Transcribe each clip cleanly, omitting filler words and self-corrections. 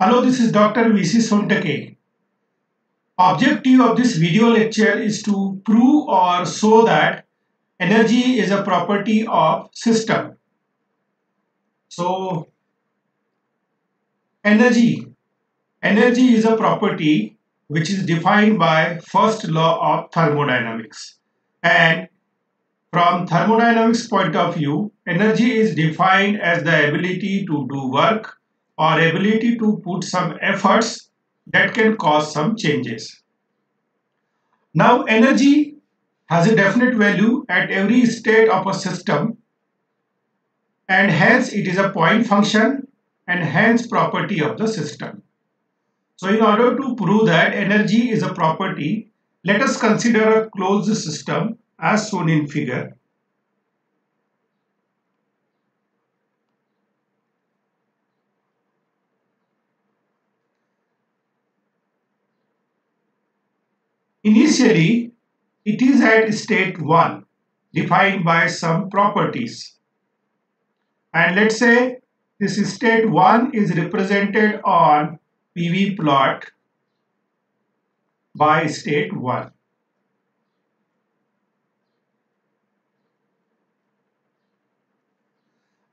Hello, this is Dr. V.C. Sontake. Objective of this video lecture is to prove or show that energy is a property of system. So, energy is a property which is defined by first law of thermodynamics. And from thermodynamics point of view, energy is defined as the ability to do work or ability to put some efforts that can cause some changes. Now, energy has a definite value at every state of a system, and hence it is a point function and hence property of the system. So in order to prove that energy is a property, let us consider a closed system as shown in figure. Initially, it is at state 1 defined by some properties. And let's say this state 1 is represented on PV plot by state 1.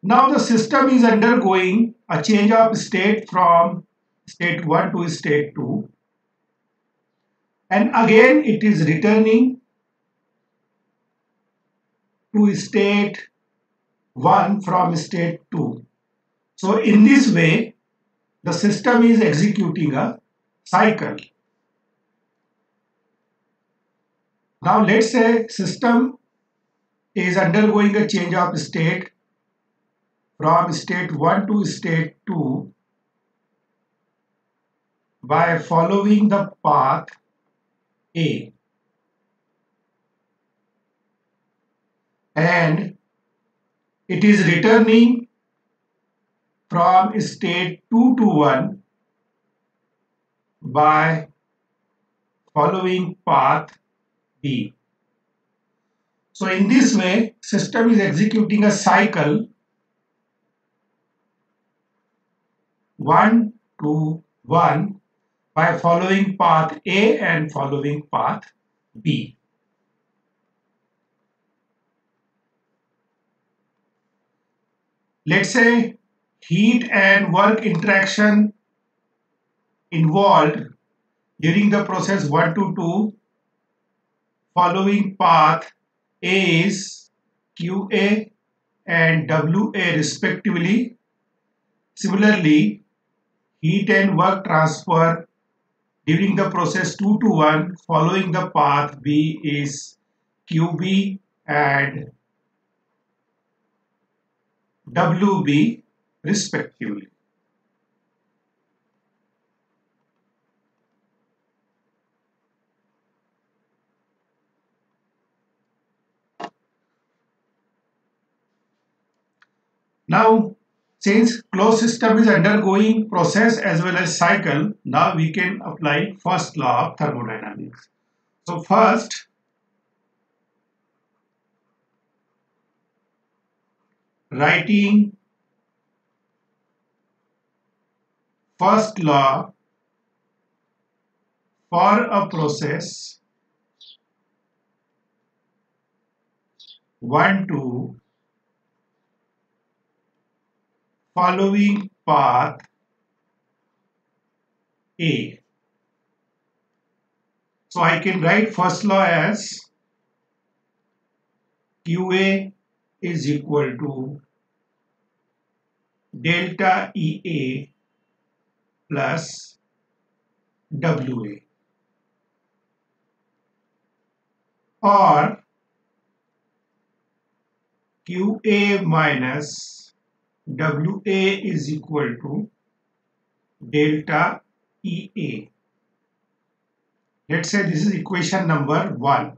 Now the system is undergoing a change of state from state 1 to state 2, and again it is returning to state 1 from state 2. So in this way the system is executing a cycle. Now let's say system is undergoing a change of state from state 1 to state 2 by following the path A, and it is returning from state 2 to 1 by following path B. So in this way, system is executing a cycle 1 to 1 by following path A and following path B. Let's say heat and work interaction involved during the process 1 to 2 following path A is QA and WA respectively. Similarly, heat and work transfer during the process 2 to 1 following the path B is QB and WB respectively. Now, since closed system is undergoing process as well as cycle, now we can apply first law of thermodynamics. So first, writing first law for a process 1 to following path A. So I can write first law as QA is equal to delta EA plus WA, or QA minus WA is equal to delta EA. Let's say this is equation number 1,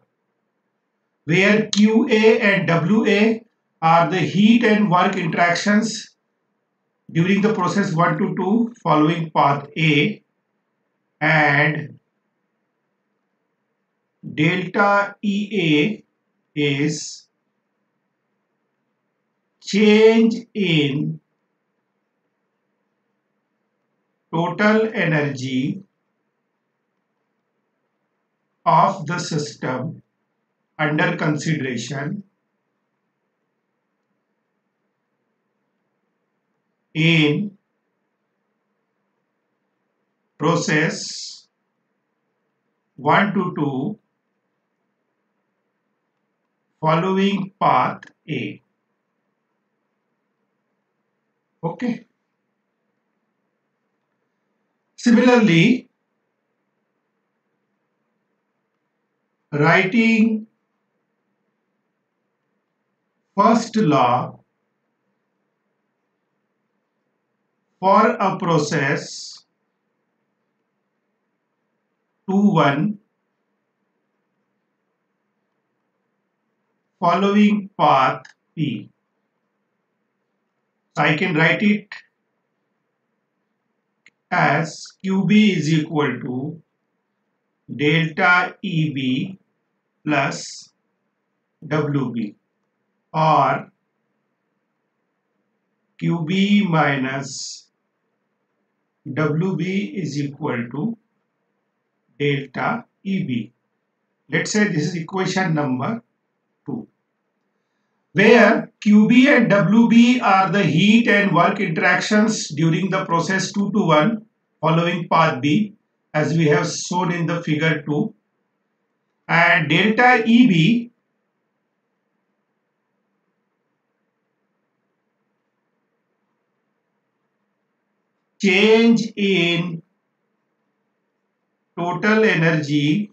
where QA and WA are the heat and work interactions during the process 1 to 2 following path A, and delta EA is change in total energy of the system under consideration in process 1 to 2 following path A. Okay. Similarly, writing first law for a process 2-1 following path P. So I can write it as QB is equal to delta EB plus WB, or QB minus WB is equal to delta EB. Let's say this is equation number 2, where QB and WB are the heat and work interactions during the process 2 to 1 following path B, as we have shown in the figure 2, and delta EB change in total energy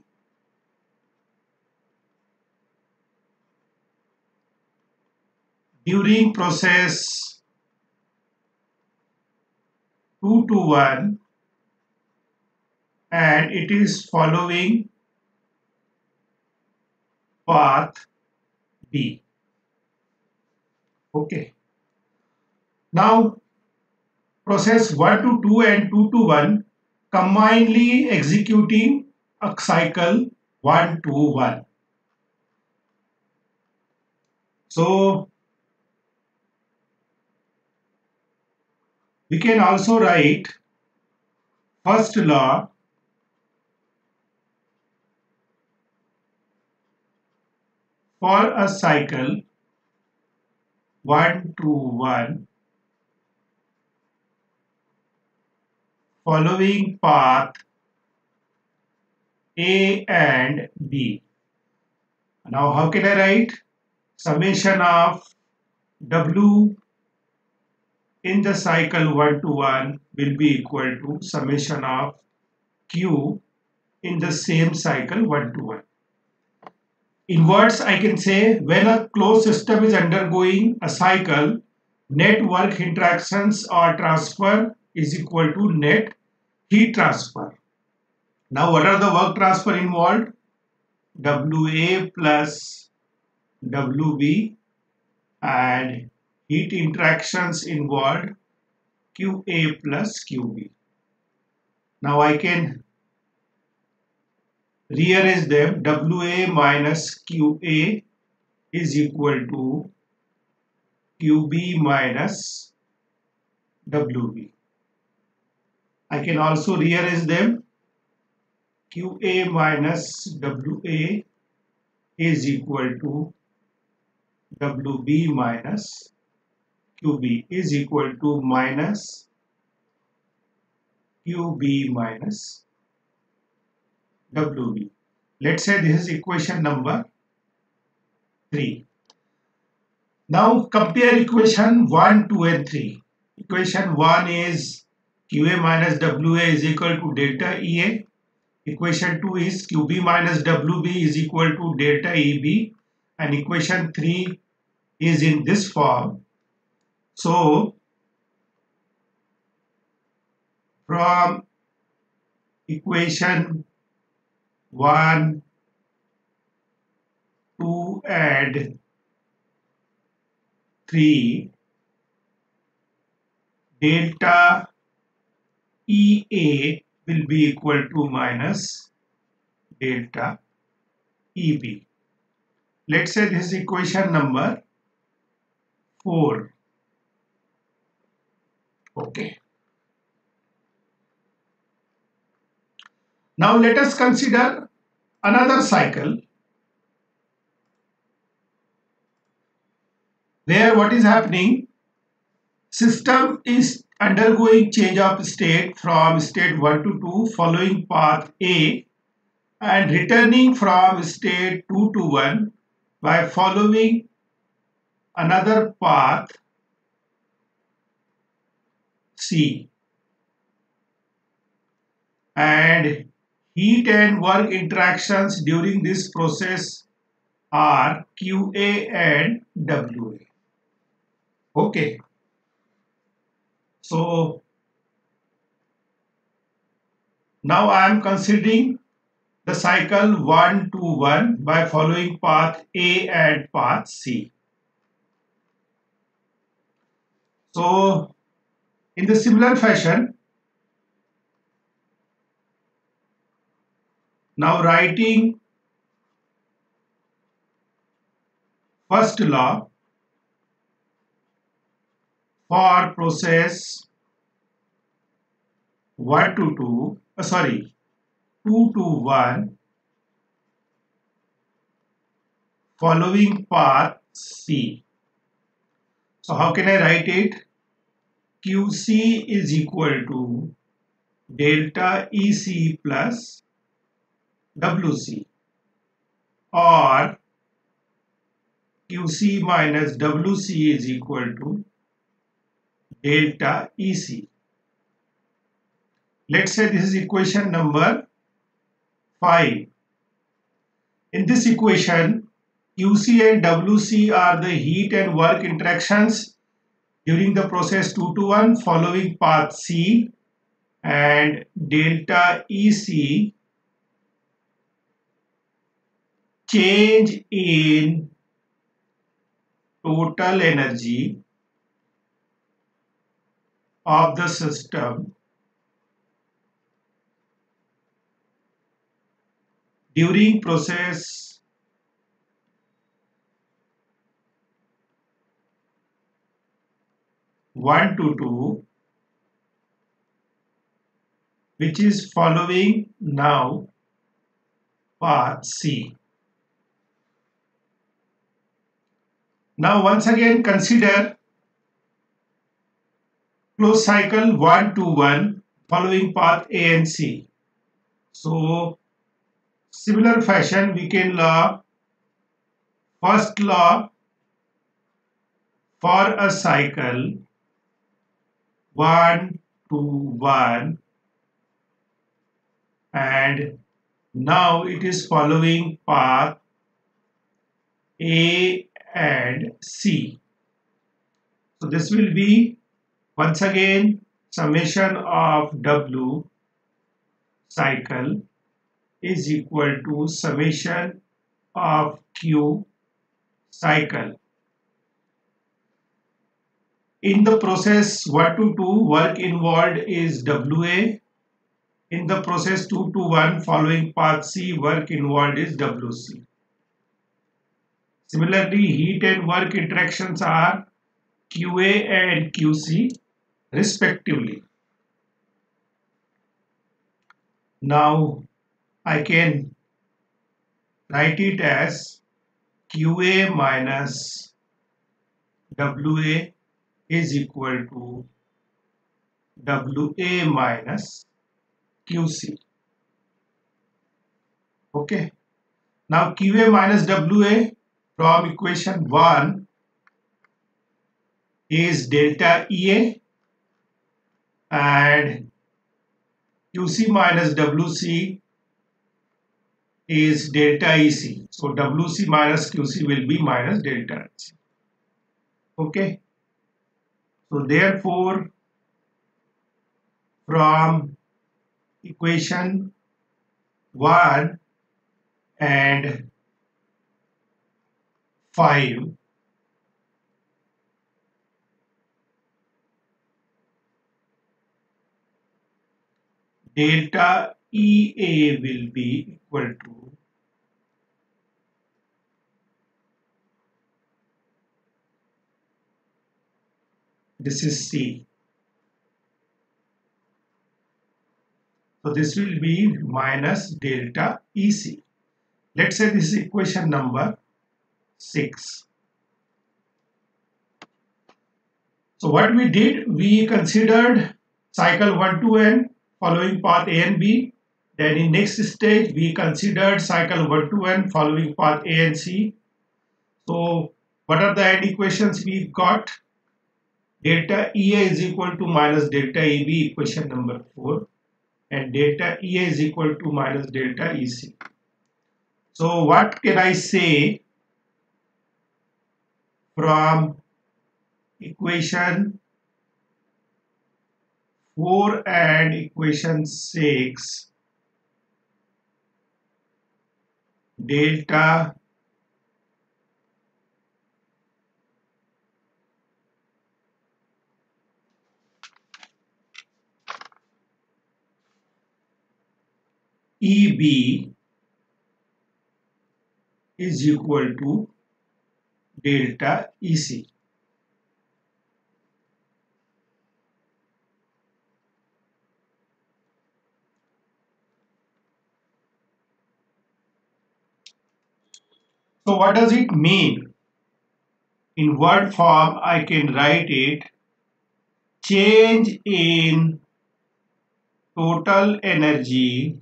during process 2 to 1, and it is following path B. Okay. Now process 1 to 2 and 2 to 1 combinedly executing a cycle 1 to 1. So we can also write first law for a cycle 1 to 1 following path A and B. Now how can I write? Summation of W in the cycle 1 to 1 will be equal to summation of Q in the same cycle 1 to 1. In words, I can say when a closed system is undergoing a cycle, net work interactions or transfer is equal to net heat transfer. Now what are the work transfer involved? WA plus WB, and heat interactions involved QA plus QB. Now I can rearrange them. WA minus QA is equal to QB minus WB. I can also rearrange them. QA minus WA is equal to WB minus QB is equal to minus QB minus WB. Let's say this is equation number 3. Now compare equation 1, 2 and 3. Equation 1 is QA minus WA is equal to delta EA. Equation 2 is QB minus WB is equal to delta EB. And equation 3 is in this form. So from equation 1, 2 and 3, delta EA will be equal to minus delta EB. Let's say this is equation number 4. Okay. Now let us consider another cycle where what is happening, system is undergoing change of state from state 1 to 2 following path A and returning from state 2 to 1 by following another path C, and heat and work interactions during this process are QA and WA. Okay, so now I am considering the cycle 1 to 1 by following path A and path C. So in the similar fashion, now writing first law for process 1 to 2, 2 to 1 following path C. So how can I write it? QC is equal to delta EC plus WC, or QC minus WC is equal to delta EC. Let's say this is equation number 5. In this equation, QC and WC are the heat and work interactions during the process 2 to 1 following path C, and delta EC change in total energy of the system during process 1 to 2, which is following now path C. Now once again consider closed cycle 1 to 1 following path A and C. So similar fashion we can law first law for a cycle 1 to 1, and now it is following path A and C. So this will be once again summation of W cycle is equal to summation of Q cycle. In the process 1 to 2, work involved is WA. In the process 2 to 1 following path C, work involved is WC. Similarly, heat and work interactions are QA and QC respectively. Now I can write it as QA minus WA is equal to WA minus QC. Okay. Now QA minus WA from equation 1 is delta EA, and QC minus WC is delta EC. So WC minus QC will be minus delta EC. Okay. So therefore, from equation 1 and 5, delta EA will be equal to this is C. So this will be minus delta EC. Let's say this is equation number 6. So what we did, we considered cycle 1 to n following path A and B. Then in next stage, we considered cycle 1 to n following path A and C. So what are the end equations we got? Delta EA is equal to minus delta EB, equation number 4. And delta EA is equal to minus delta EC. So what can I say from equation 4 and equation 6? Delta EB is equal to delta EC. So what does it mean? In word form, I can write it: change in total energy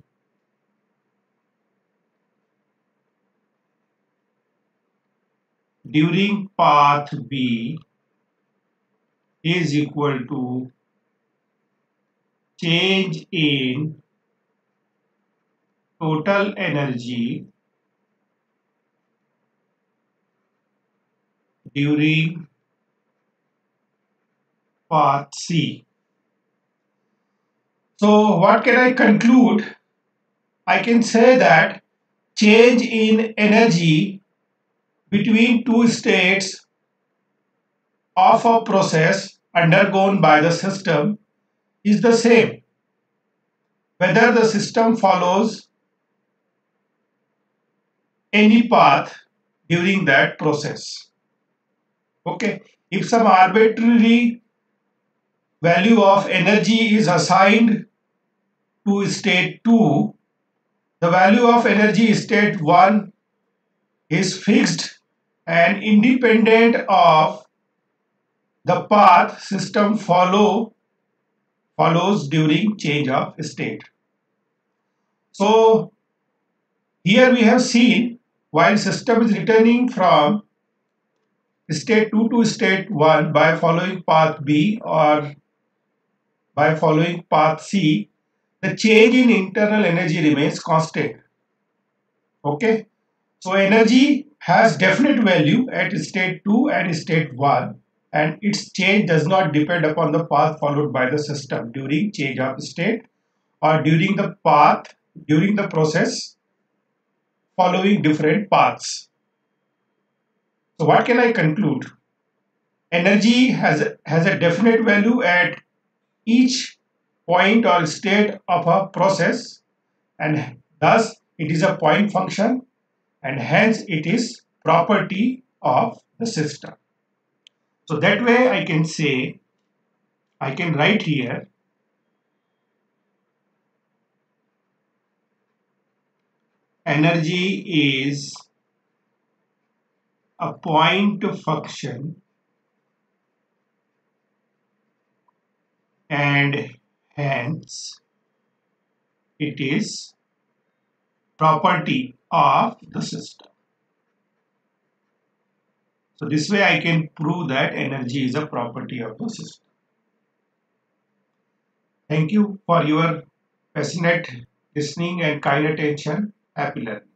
during path B is equal to change in total energy during path C. So what can I conclude? I can say that change in energy between two states of a process undergone by the system is the same, whether the system follows any path during that process. Okay, if some arbitrary value of energy is assigned to state 2, the value of energy state 1 is fixed and independent of the path system follows during change of state. So here we have seen, while system is returning from state 2 to state 1 by following path B or by following path C, the change in internal energy remains constant. Okay, so energy has definite value at state 2 and state 1, and its change does not depend upon the path followed by the system during change of state or during the process following different paths. So what can I conclude? Energy has a definite value at each point or state of a process, and thus it is a point function, and hence it is property of the system. So that way I can say, I can write here energy is a point function and hence it is property of the system. So this way I can prove that energy is a property of the system. Thank you for your passionate listening and kind attention. Happy learning.